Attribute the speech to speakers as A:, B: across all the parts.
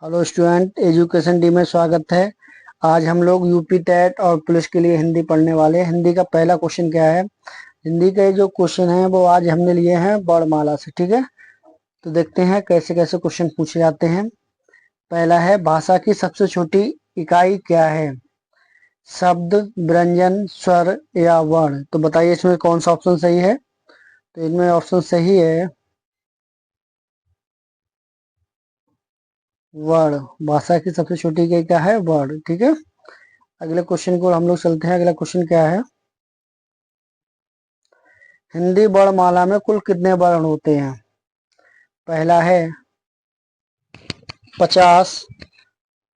A: Hello student, education D में स्वागत है। आज हम लोग यूपी टेट और पुलिस के लिए हिंदी पढ़ने वाले हैं। हिंदी का पहला क्वेश्चन क्या है? हिंदी के जो क्वेश्चन है वो आज हमने लिए हैं वर्णमाला से। ठीक है, तो देखते हैं कैसे कैसे क्वेश्चन पूछे जाते हैं। पहला है, भाषा की सबसे छोटी इकाई क्या है? शब्द, व्यंजन, स्वर या वर्ण? तो बताइए इसमें कौन सा ऑप्शन सही है। तो इनमें ऑप्शन सही है वर्ण। भाषा की सबसे छोटी इकाई क्या है? वर्ण। ठीक है, अगले क्वेश्चन को हम लोग चलते हैं। अगला क्वेश्चन क्या है? हिंदी वर्णमाला में कुल कितने वर्ण होते हैं? पहला है 50,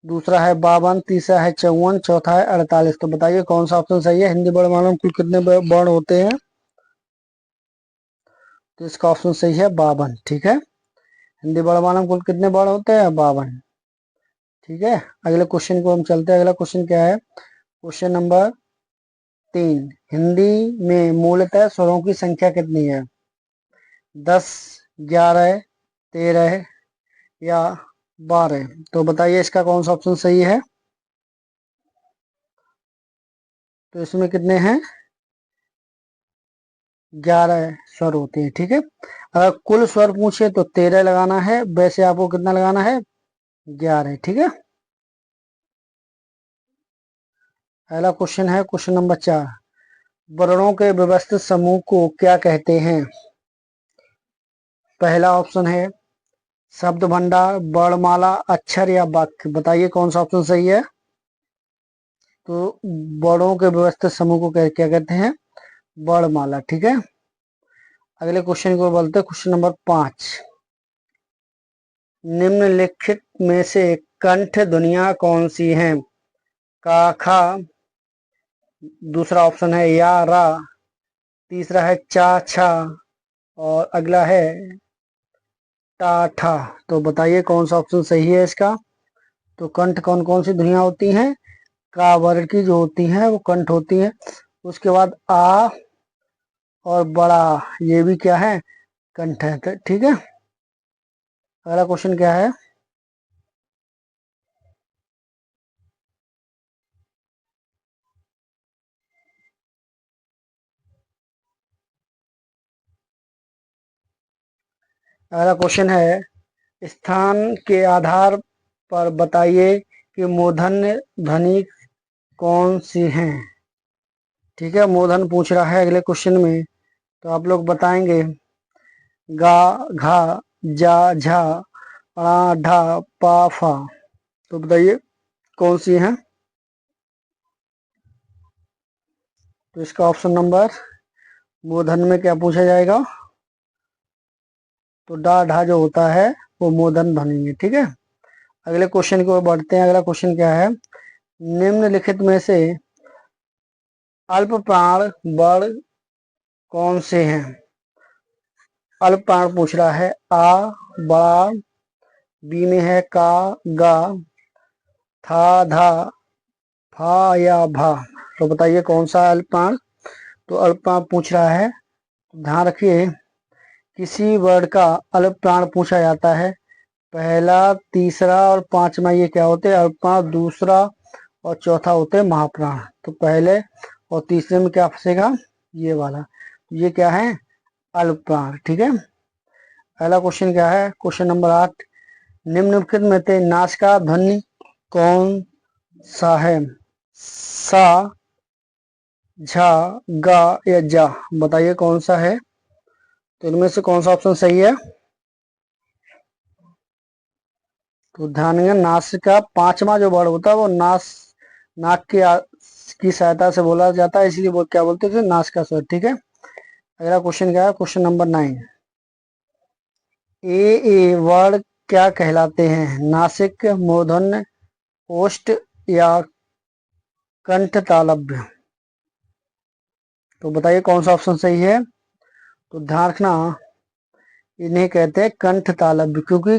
A: दूसरा है 52, तीसरा है 54, चौथा है 48। तो बताइए कौन सा ऑप्शन सही है। हिंदी वर्णमाला में कुल कितने वर्ण होते हैं? तो इसका ऑप्शन सही है 52। ठीक है, हिंदी वर्णमाला में कुल कितने वर्ण होते हैं? 52। ठीक है, अगले क्वेश्चन को हम चलते हैं। अगला क्वेश्चन क्या है? क्वेश्चन नंबर 3, हिंदी में मूलतः स्वरों की संख्या कितनी है? 10, 11, 13 या 12? तो बताइए इसका कौन सा ऑप्शन सही है। तो इसमें कितने हैं? 11 स्वर होते हैं। ठीक है, अगर कुल स्वर पूछे तो 13 लगाना है, वैसे आपको कितना लगाना है? 11। ठीक है, अगला क्वेश्चन है क्वेश्चन नंबर 4, वर्णों के व्यवस्थित समूह को क्या कहते हैं? पहला ऑप्शन है शब्द भंडार, वर्णमाला, अक्षर या वाक्य? बताइए कौन सा ऑप्शन सही है। तो वर्णों के व्यवस्थित समूह को क्या कहते हैं? वर्णमाला। ठीक है, अगले क्वेश्चन को बोलते हैं क्वेश्चन नंबर 5, निम्नलिखित में से कंठ ध्वनियां कौन सी हैं? का, खा, दूसरा ऑप्शन है या, रा, तीसरा है चा, छा और अगला है टा, ठा। तो बताइए कौन सा ऑप्शन सही है इसका। तो कंठ कौन कौन सी ध्वनियां होती हैं? का वर्ण की जो होती हैं वो कंठ होती हैं। उसके बाद आ और बड़ा, ये भी क्या है? कंठ है। ठीक है, अगला क्वेश्चन क्या है? अगला क्वेश्चन है, स्थान के आधार पर बताइए कि मूर्धन्य ध्वनि कौन सी हैं? ठीक है, मूर्धन्य पूछ रहा है अगले क्वेश्चन में। तो आप लोग बताएंगे गा, घा, जा, झा, णा, ढा, पा, फा। तो बताइए कौन सी हैं। तो इसका ऑप्शन नंबर मूर्धन्य में क्या पूछा जाएगा? तो डा, ढा जो होता है वो मूर्धन्य ध्वनि है। ठीक है, अगले क्वेश्चन की ओर बढ़ते हैं। अगला क्वेश्चन क्या है? निम्नलिखित में से अल्प प्राण वर्ण कौन से हैं? अल्प प्राण पूछ रहा है। आ, बड़ा, बी में है का, गा, था, धा, फा या भा? तो बताइए कौन सा अल्प प्राण। तो अल्प प्राण पूछ रहा है, ध्यान रखिए किसी वर्ण का अल्प प्राण पूछा जाता है, पहला, तीसरा और पांचवा ये क्या होते हैं? अल्प प्राण। दूसरा और चौथा होते हैं महाप्राण। तो पहले और तीसरे में क्या फंसेगा? ये वाला। ये क्या है? अल्प प्राण। ठीक है, अगला क्वेश्चन क्या है? क्वेश्चन नंबर 8, निम्नलिखित में से नासिका ध्वनि कौन सा है? सा, झा, गा या जा? बताइए कौन सा है। तो इनमें से कौन सा ऑप्शन सही है। तो ध्यान देंगे, नासिका पांचवा जो वर्ड होता है वो नाक की सहायता से बोला जाता है, इसलिए वो क्या बोलते हैं? नासिका स्वर। ठीक है, अगला क्वेश्चन क्या है? क्वेश्चन नंबर 9, ए वर्ड क्या कहलाते हैं? नासिक, मूर्धन्य, ओष्ठ या कंठ तालव्य? तो बताइए कौन सा ऑप्शन सही है। तो ध्यान रखना, इन्हें कहते हैं कंठ तालव्य, क्योंकि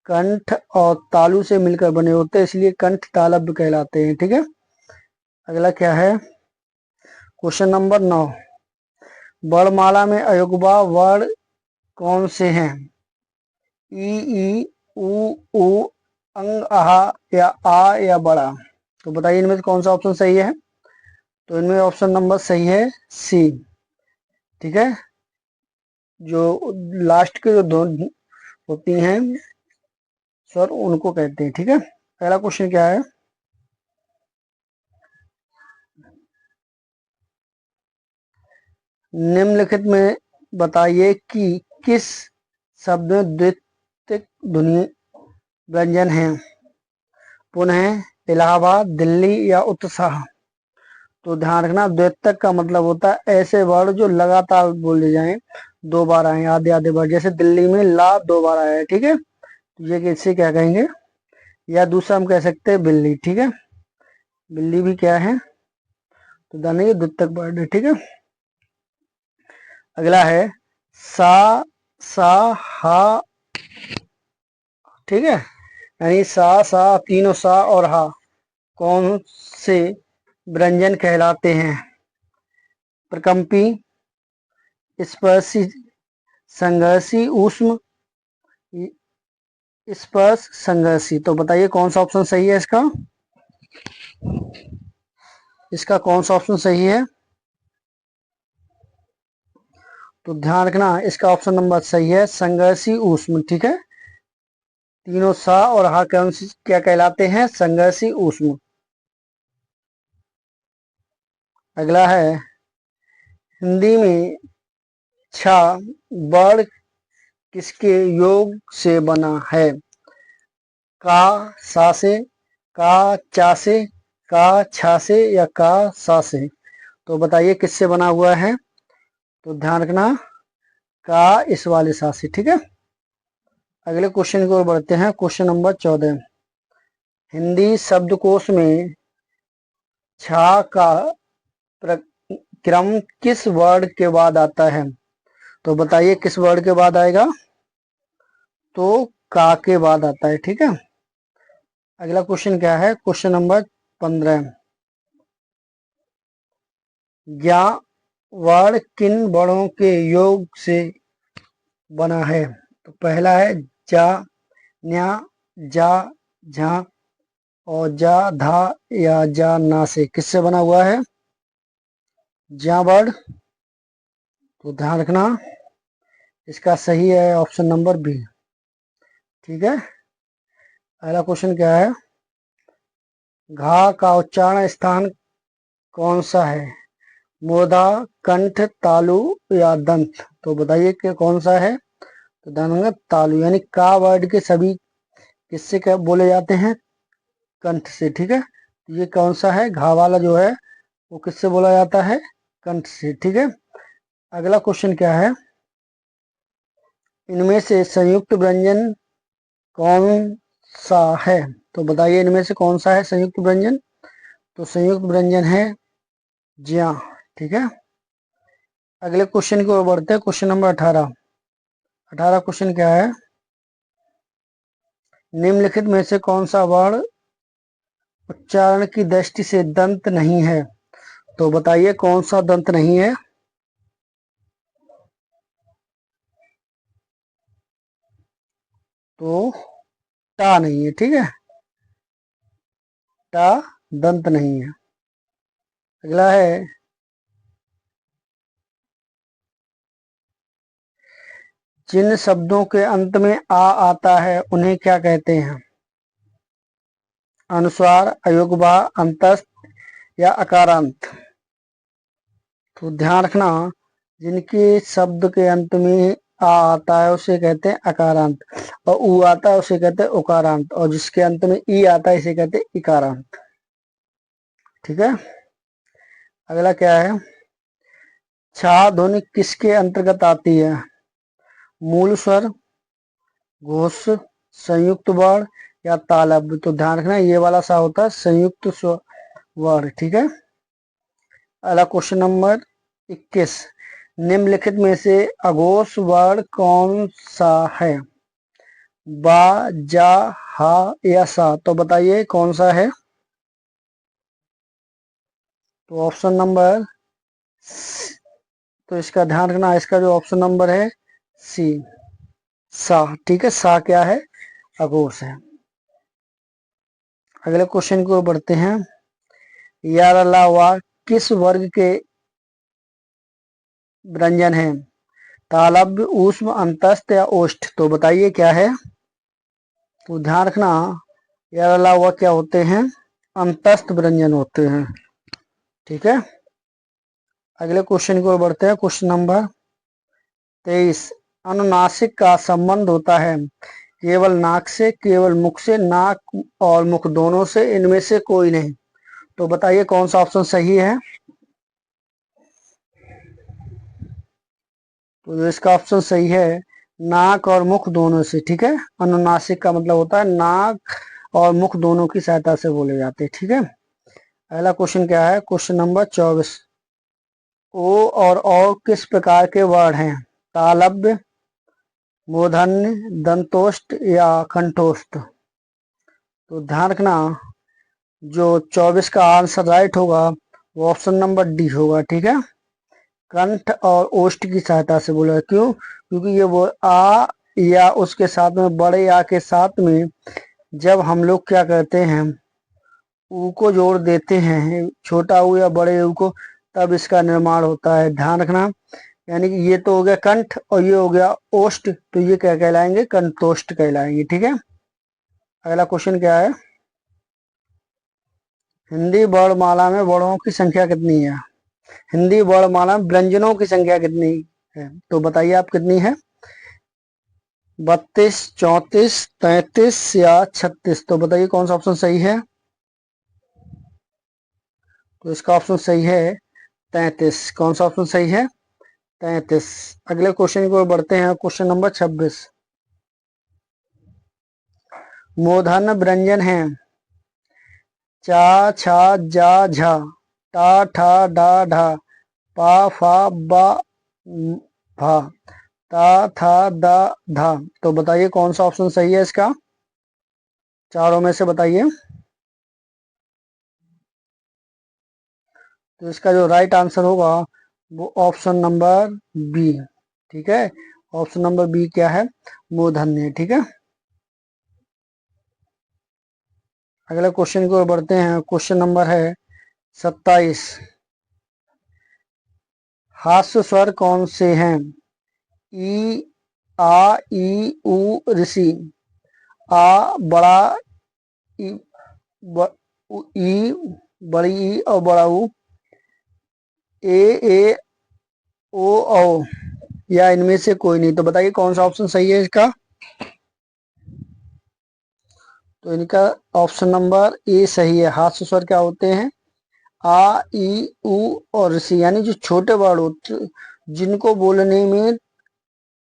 A: कंठ और तालु से मिलकर बने होते हैं, इसलिए कंठ तालव्य कहलाते हैं। ठीक है, अगला क्या है? क्वेश्चन नंबर 9, वर्णमाला में अयोगवा वर्ण कौन से हैं? ई, उ, ऊ, अंग, आहा या आ या बड़ा। तो बताइए इनमें से कौन सा ऑप्शन सही है। तो इनमें ऑप्शन नंबर सही है सी। ठीक है, जो लास्ट के जो दो होती हैं सर उनको कहते हैं। ठीक है, पहला क्वेश्चन क्या है, निम्नलिखित में बताइए कि किस शब्द में द्वितीयक ध्वनि व्यंजन है। पुनः, इलाहाबाद, दिल्ली या उत्साह। तो ध्यान रखना, द्वितीयक का मतलब होता है ऐसे वर्ड जो लगातार बोले जाएं, दो बार आए आधे आधे बार, जैसे दिल्ली में ला दो बार आया है। ठीक है, तो ये किससे क्या कहेंगे, या दूसरा हम कह सकते हैं बिल्ली। ठीक है, बिल्ली भी क्या है, तो जानेंगे द्वितीयक वर्ड है। ठीक है, अगला है सा, सा, हा। ठीक है, यानी सा तीनों सा और हा कौन से व्यंजन कहलाते हैं। प्रकंपी, स्पर्शी, संघर्षी, ऊष्म, स्पर्श, संघर्षी। तो बताइए कौन सा ऑप्शन सही है इसका, इसका कौन सा ऑप्शन सही है। तो ध्यान रखना, इसका ऑप्शन नंबर सही है संघर्षी, ऊष्म। ठीक है, तीनों सा और हा कौन सी क्या कहलाते हैं, संघर्षी, ऊष्म। अगला है हिंदी में छा वर्ड किसके योग से बना है। का, सा से, का, चा से, का, छा से या का, सा से। तो बताइए किससे बना हुआ है। तो ध्यान रखना, का इस वाले सा से। ठीक है, अगले क्वेश्चन की ओर बढ़ते हैं। क्वेश्चन नंबर 14, हिंदी शब्दकोश में छा का क्रम किस वर्ड के बाद आता है। तो बताइए किस वर्ड के बाद आएगा, तो का के बाद आता है। ठीक है, अगला क्वेश्चन क्या है, क्वेश्चन नंबर 15, ज्ञा वर्ड किन वर्णों के योग से बना है। तो पहला है जा, न्या, जा, झा और जा, धा या जा, ना से किससे बना हुआ है, ज्या वर्ड। तो ध्यान रखना, इसका सही है ऑप्शन नंबर बी। ठीक है, अगला क्वेश्चन क्या है, घा का उच्चारण स्थान कौन सा है, मूर्धा, कंठ, तालु या दंत। तो बताइए कि कौन सा है। तो ध्यान रखना, तालु, यानी का वर्ड के सभी किससे क्या बोले जाते हैं, कंठ से। ठीक है, तो ये कौन सा है, घा वाला जो है वो किससे बोला जाता है, कंठ से। ठीक है, अगला क्वेश्चन क्या है, इनमें से संयुक्त व्यंजन कौन सा है। तो बताइए इनमें से कौन सा है संयुक्त व्यंजन। तो संयुक्त व्यंजन है ज्या। ठीक है, अगले क्वेश्चन की ओर बढ़ते हैं। क्वेश्चन नंबर 18, 18 क्वेश्चन क्या है, निम्नलिखित में से कौन सा वर्ण उच्चारण की दृष्टि से दंत नहीं है। तो बताइए कौन सा दंत नहीं है। तो टा नहीं है। ठीक है, टा दंत नहीं है। अगला है जिन शब्दों के अंत में आ आता है उन्हें क्या कहते हैं, अनुस्वार, अयोगवा, अंतस्थ या अकारांत। तो ध्यान रखना, जिनके शब्द के अंत में आ आता है उसे कहते हैं अकारांत, और उ आता है उसे कहते हैं उकारांत, और जिसके अंत में ई आता है इसे कहते हैं इकारांत। ठीक है, अगला क्या है, छा ध्वनि किसके अंतर्गत आती है, मूल स्वर, घोष, संयुक्त वर्ण या तालव्य। तो ध्यान रखना, ये वाला सा होता है संयुक्त वर्ण। ठीक है, अगला क्वेश्चन नंबर 21, निम्नलिखित में से अघोष वर्ण कौन सा है, बा, जा, हा या सा। तो बताइए कौन सा है। तो ऑप्शन नंबर, तो इसका ध्यान रखना, इसका जो ऑप्शन नंबर है सी, सा। ठीक है, सा क्या है, अघोष है। अगले क्वेश्चन को बढ़ते हैं। या ला वा किस वर्ग के व्यंजन है? तालव्य, ऊष्म, अंतस्थ या ओष्ठ? तो बताइए क्या है? तो ध्यान रखना, या ला वा क्या होते हैं? अंतस्थ व्यंजन होते हैं। ठीक है, अगले क्वेश्चन की ओर बढ़ते हैं। Question number 23। अनुनासिक का संबंध होता है केवल नाक से, केवल मुख से, नाक और मुख दोनों से, इनमें से कोई नहीं? तो बताइए कौन सा ऑप्शन सही है? तो इसका ऑप्शन सही है नाक और मुख दोनों से। ठीक है, अनुनासिक का मतलब होता है नाक और मुख दोनों की सहायता से बोले जाते हैं। ठीक है, अगला क्वेश्चन क्या है? Question number 24। ओ और औ किस प्रकार के वर्ड हैं? तालव्य, मूर्धन्य, दंतोष्ठ या कंठोष्ठ? तो ध्यान रखना, जो 24 का आंसर राइट होगा वो ऑप्शन नंबर डी होगा। ठीक है, कंठ और ओष्ठ की सहायता से बोला। क्यों? क्योंकि ये वो आ या उसके साथ में बड़े आ के साथ में जब हम लोग क्या करते हैं, ऊ को जोड़ देते हैं, छोटा ऊ या बड़े ऊ को, तब इसका निर्माण होता है। ध्यान रखना, यानी कि ये तो हो गया कंठ और ये हो गया ओष्ठ, तो ये क्या कहलाएंगे? कंठोष्ठ कहलाएंगे। ठीक है, अगला क्वेश्चन क्या है? हिंदी वर्णमाला में वर्णों की संख्या कितनी है? हिंदी वर्णमाला में व्यंजनों की संख्या कितनी है? तो बताइए आप कितनी है? 32, 34, 33 या 36? तो बताइए कौन सा ऑप्शन सही है? तो इसका ऑप्शन सही है 33। कौन सा ऑप्शन सही है? 33। अगले क्वेश्चन की ओर बढ़ते हैं। Question number 26। मूर्धन्य व्यंजन है चा, छा, जा, झा, टा, ठा, डा, ढा, पा, फा, बा, भा, ता, था, दा, धा। तो बताइए कौन सा ऑप्शन सही है इसका? चारों में से बताइए। तो इसका जो राइट आंसर होगा वो ऑप्शन नंबर बी। ठीक है, ऑप्शन नंबर बी क्या है? मूर्धन्य। ठीक है, अगले क्वेश्चन की ओर बढ़ते हैं। क्वेश्चन नंबर है 27। हास्य स्वर कौन से हैं? ई, आ, ई, उ, ऋषि। आ बड़ा ई, ब, ई बड़ी ई और बड़ा ऊ, ए ओ औ, या इनमें से कोई नहीं? तो बताइए कौन सा ऑप्शन सही है इसका? तो इनका ऑप्शन नंबर ए सही है। हास्य स्वर क्या होते हैं? आ, ई, उ और ऋषि, यानी जो छोटे वर्ड होते जिनको बोलने में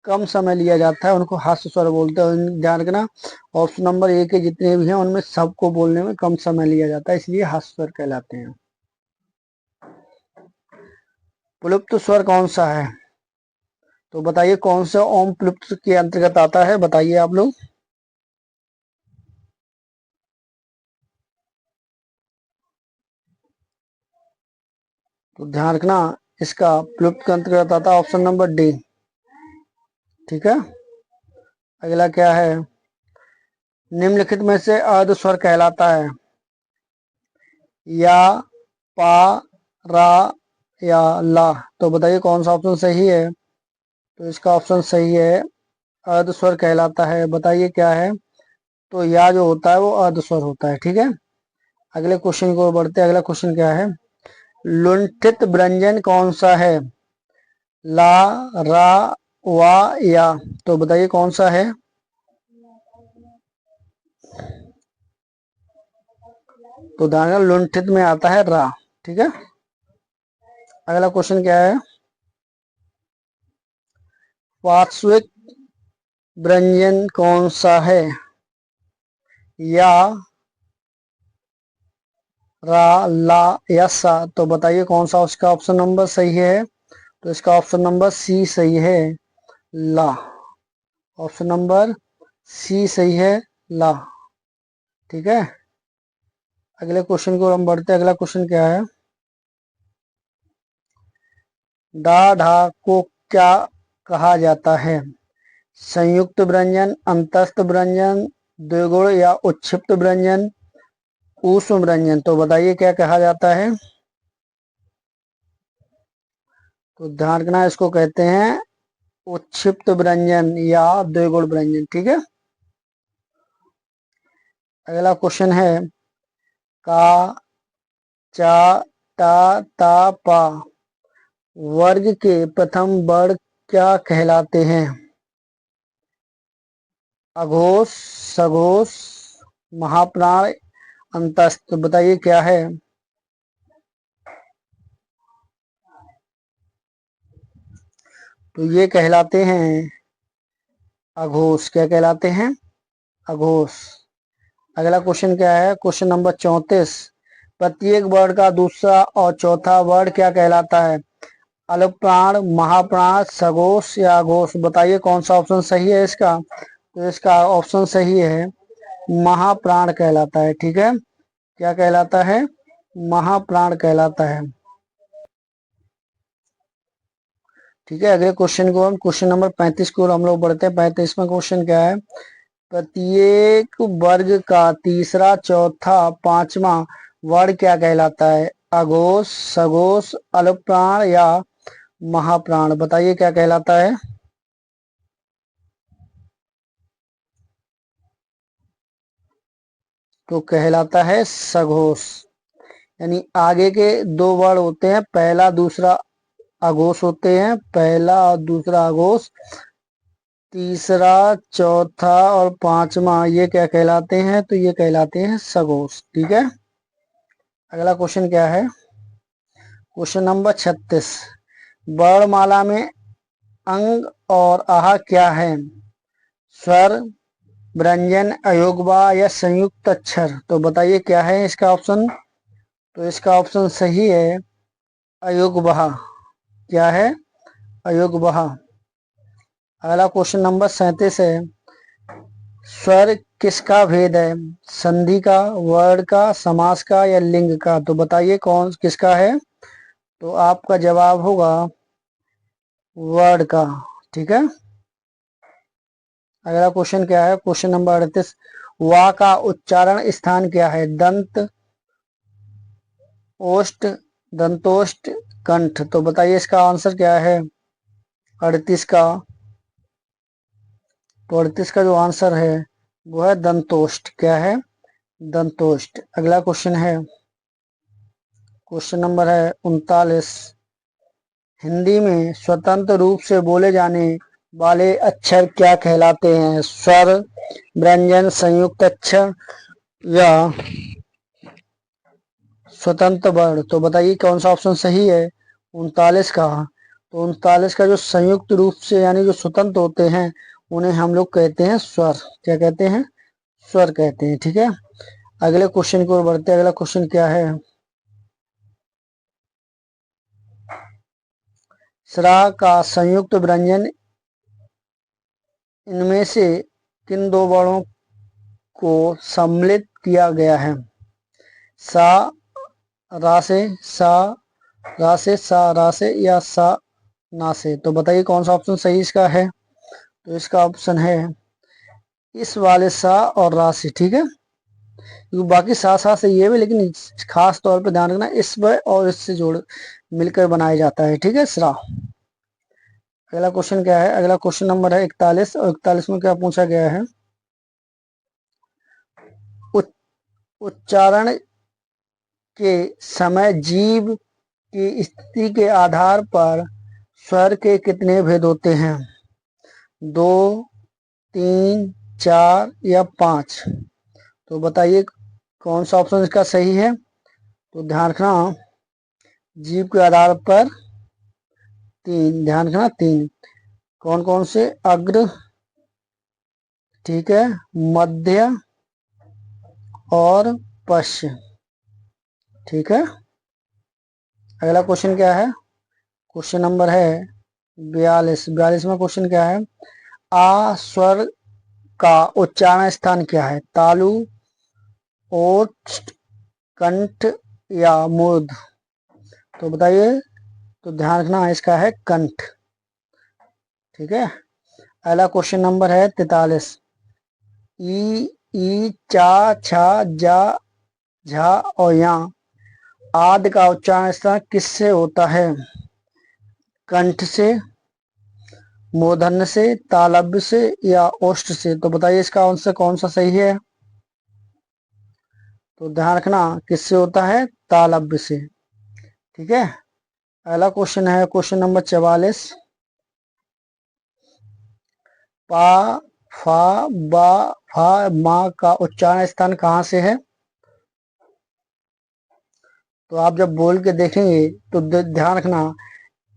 A: कम समय लिया जाता है उनको हास्य स्वर बोलते हैं। ध्यान रखना, ऑप्शन नंबर ए के जितने भी हैं उनमें सबको बोलने में कम समय लिया जाता है, इसलिए हास्य स्वर कहलाते हैं। प्लुप्त स्वर कौन सा है? तो बताइए कौन सा ओम प्लुप्त के अंतर्गत आता है? बताइए आप लोग। तो ध्यान रखना, इसका प्लुप्त के अंतर्गत आता है ऑप्शन नंबर डी। ठीक है, अगला क्या है? निम्नलिखित में से अर्ध स्वर कहलाता है? या, पा, रा या ला? तो बताइए कौन सा ऑप्शन सही है? तो इसका ऑप्शन सही है अर्ध स्वर कहलाता है। बताइए क्या है? तो या जो होता है वो अर्ध स्वर होता है। ठीक है, अगले क्वेश्चन को बढ़ते हैं। अगला क्वेश्चन क्या है? लुंठित व्यंजन कौन सा है? ला, रा, वा या? तो बताइए कौन सा है? तो दाना लुंठित में आता है रा। ठीक है, अगला क्वेश्चन क्या है? पार्श्विक व्यंजन कौन सा है? या, रा, ला या सा? तो बताइए कौन सा उसका ऑप्शन नंबर सही है? तो इसका ऑप्शन नंबर सी सही है, ला। ऑप्शन नंबर सी सही है, ला। ठीक है, अगले क्वेश्चन को हम बढ़ते हैं। अगला क्वेश्चन क्या है? डा, ढा को क्या कहा जाता है? संयुक्त व्यंजन, अंतस्थ व्यंजन, द्विगुण या उच्छिष्ट व्यंजन? ऊष्म व्यंजन, तो बताइए क्या कहा जाता है। तो ध्यान रखना, इसको कहते हैं उच्छिप्त व्यंजन या द्विगुण व्यंजन, ठीक है। अगला क्वेश्चन है का, चा, ता, ता, पा वर्ग के प्रथम वर्ण क्या कहलाते हैं। अघोष, सघोष, महाप्राण, अंतस्थ, तो बताइए क्या है। तो ये कहलाते हैं अघोष। क्या कहलाते हैं, अघोष। अगला क्वेश्चन क्या है, क्वेश्चन नंबर 34। प्रत्येक वर्ण का दूसरा और चौथा वर्ण क्या कहलाता है। अल्पप्राण, महाप्राण, सघोष या अघोष, बताइए कौन सा ऑप्शन सही है इसका। तो इसका ऑप्शन सही है महाप्राण कहलाता है, ठीक है। क्या कहलाता है, महाप्राण कहलाता है, ठीक है। अगले क्वेश्चन को हम क्वेश्चन नंबर 35 को हम लोग बढ़ते हैं। 35वां क्वेश्चन क्या है, प्रत्येक वर्ग का तीसरा, चौथा, पांचवा वर्ण क्या कहलाता है। अघोष, सघोष, अल्पप्राण या महाप्राण, बताइए क्या कहलाता है। तो कहलाता है सघोष। यानी आगे के दो वर्ण होते हैं, पहला दूसरा अघोष होते हैं, पहला और दूसरा अघोष, तीसरा, चौथा और पांचवा ये क्या कहलाते हैं, तो ये कहलाते हैं सघोष, ठीक है। अगला क्वेश्चन क्या है, क्वेश्चन नंबर 36। वर्णमाला में अंग और आह क्या है। स्वर, व्यंजन, अयोगवा या संयुक्त अक्षर, तो बताइए क्या है इसका ऑप्शन। तो इसका ऑप्शन सही है अयोगवा। क्या है, अयोगवा। अगला क्वेश्चन नंबर 37 है, स्वर किसका भेद है। संधि का, वर्ण का, समास का या लिंग का, तो बताइए कौन किसका है। तो आपका जवाब होगा वर्ण का, ठीक है। अगला क्वेश्चन क्या है, क्वेश्चन नंबर 38। वा का उच्चारण स्थान क्या है। दंत, ओष्ठ, दंतोष्ठ, कंठ, तो बताइए इसका आंसर क्या है 38 का। तो 38 का जो आंसर है वो है दंतोष्ठ। क्या है, दंतोष्ठ। अगला क्वेश्चन है, क्वेश्चन नंबर है 39। हिंदी में स्वतंत्र रूप से बोले जाने वाले अक्षर क्या कहलाते हैं। स्वर, व्यंजन, संयुक्त अक्षर या स्वतंत्र वर्ण, तो बताइए कौन सा ऑप्शन सही है 39 का। तो 39 का जो संयुक्त रूप से यानी जो स्वतंत्र होते हैं उन्हें हम लोग कहते हैं स्वर। क्या कहते हैं, स्वर कहते हैं, ठीक है। अगले क्वेश्चन की ओर बढ़ते हैं। अगला क्वेश्चन क्या है, स्रा का संयुक्त व्यंजन इनमें से किन दो वर्णों को सम्मिलित किया गया है। सा रासे, सा रासे, सा रासे या सा नासे, तो बताइए कौन सा ऑप्शन सही इसका है। तो इसका ऑप्शन है इस वाले सा और राशि, ठीक है। क्योंकि बाकी सा सा से ये भी, लेकिन खास तौर पे ध्यान रखना इस व और इससे जोड़ मिलकर बनाया जाता है, ठीक है, स्रा। अगला क्वेश्चन क्या है, अगला क्वेश्चन नंबर है 41 और 41 में क्या पूछा गया है, उच्चारण के समय जीव की स्थिति के आधार पर स्वर के कितने भेद होते हैं। 2, 3, 4 या 5, तो बताइए कौन सा ऑप्शन इसका सही है। तो ध्यान रखना जीव के आधार पर 3, ध्यान रखना 3। कौन कौन से, अग्र, ठीक है, मध्य और पश्च, ठीक है। अगला क्वेश्चन क्या है, क्वेश्चन नंबर है 42। 42 में क्वेश्चन क्या है, आ स्वर का उच्चारण स्थान क्या है। तालु, ओष्ठ, कंठ या मूर्ध, तो बताइए। तो ध्यान रखना इसका है कंठ, ठीक है। अगला क्वेश्चन नंबर है 43। ई, चा, छा, जा झा और यहाँ आद का उच्चारण इस तरह किससे होता है? कंठ से, मूर्धन्य से, तालव्य से या ओष्ठ से? तो बताइए इसका आंसर कौन सा सही है? तो ध्यान रखना किससे होता है? तालव्य से। ठीक है, अगला क्वेश्चन है क्वेश्चन नंबर 44। पा, फा, बा, फा, मा का उच्चारण स्थान कहाँ से है? तो आप जब बोल के देखेंगे तो ध्यान रखना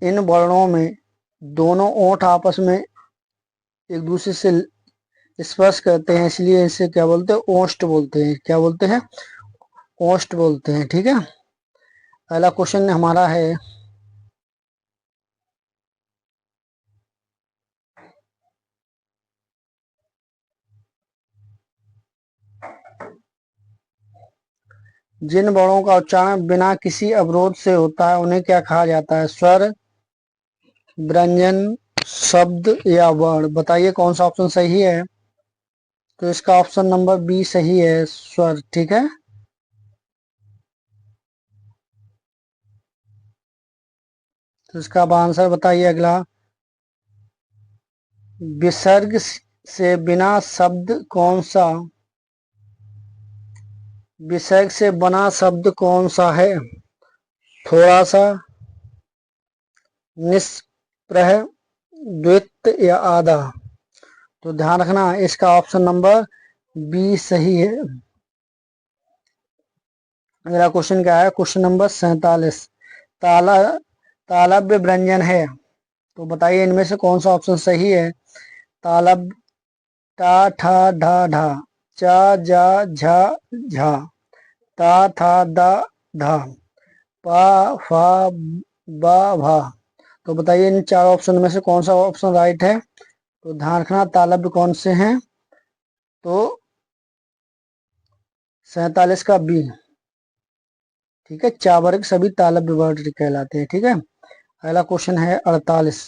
A: इन वर्णों में दोनों ओंठ आपस में एक दूसरे से स्पर्श करते हैं, इसलिए इसे क्या बोलते हैं? ओष्ठ बोलते हैं। क्या बोलते हैं? ओष्ठ बोलते हैं। ठीक है, पहला क्वेश्चन हमारा है जिन वर्णों का उच्चारण बिना किसी अवरोध से होता है उन्हें क्या कहा जाता है? स्वर, व्यंजन, शब्द या वर्ण? बताइए कौन सा ऑप्शन सही है? तो इसका ऑप्शन नंबर बी सही है, स्वर। ठीक है, तो इसका आप आंसर बताइए अगला। विसर्ग से बिना शब्द कौन सा, विसर्ग से बना शब्द कौन सा है? थोड़ा सा, निष्प्रह, द्वित या आधा? तो ध्यान रखना इसका ऑप्शन नंबर बी सही है। अगला क्वेश्चन क्या है? Question number 47। ताला तालव्य व्यंजन है, तो बताइए इनमें से कौन सा ऑप्शन सही है? तालब, टा, ठा, ढा, ढा, चा, जा, झा, झा, ता, था, दा, धा, पा, फा, बा, भा? तो बताइए इन चार ऑप्शन में से कौन सा ऑप्शन राइट है? तो ध्यान रखना तालव्य कौन से हैं? तो 47 का बी। ठीक है, चावर्ग सभी तालव्य वर्ण कहलाते हैं। ठीक है, अगला क्वेश्चन है 48।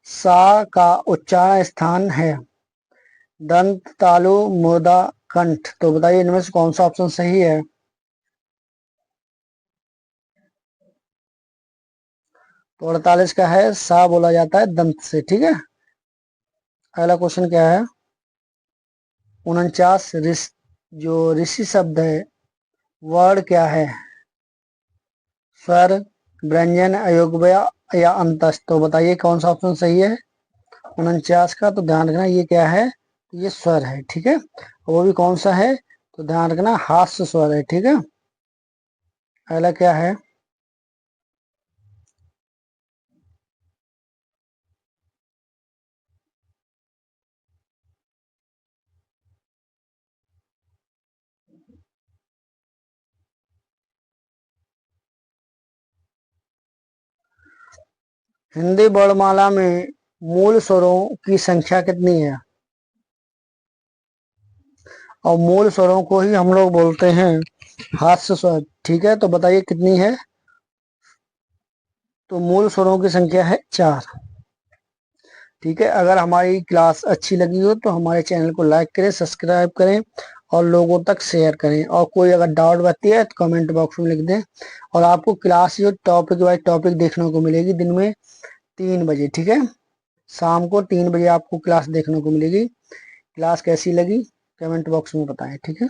A: सा का उच्चारण स्थान है दंत, तालु, मुर्दा, कंठ? तो बताइए इनमें से कौन सा ऑप्शन सही है? तो 48 का है सा बोला जाता है दंत से। ठीक है, अगला क्वेश्चन क्या है? 49। जो ऋषि शब्द है वर्ड क्या है? स्वर, व्यंजन, अयोग्य या अंतस्थ? तो बताइए कौन सा ऑप्शन सही है 49 का? तो ध्यान रखना ये क्या है? ये स्वर है। ठीक है, वो भी कौन सा है? तो ध्यान रखना हास्य स्वर है। ठीक है, अगला क्या है? हिंदी वर्णमाला में मूल स्वरों की संख्या कितनी है? और मूल स्वरों को ही हम लोग बोलते हैं हास्य स्वर। ठीक है, तो बताइए कितनी है? तो मूल स्वरों की संख्या है 4। ठीक है, अगर हमारी क्लास अच्छी लगी हो तो हमारे चैनल को लाइक करें, सब्सक्राइब करें और लोगों तक शेयर करें। और कोई अगर डाउट बचती है तो कमेंट बॉक्स में लिख दें। और आपको क्लास जो टॉपिक वाइज टॉपिक देखने को मिलेगी दिन में 3 बजे। ठीक है, शाम को 3 बजे आपको क्लास देखने को मिलेगी। क्लास कैसी लगी कमेंट बॉक्स में बताएं। ठीक है।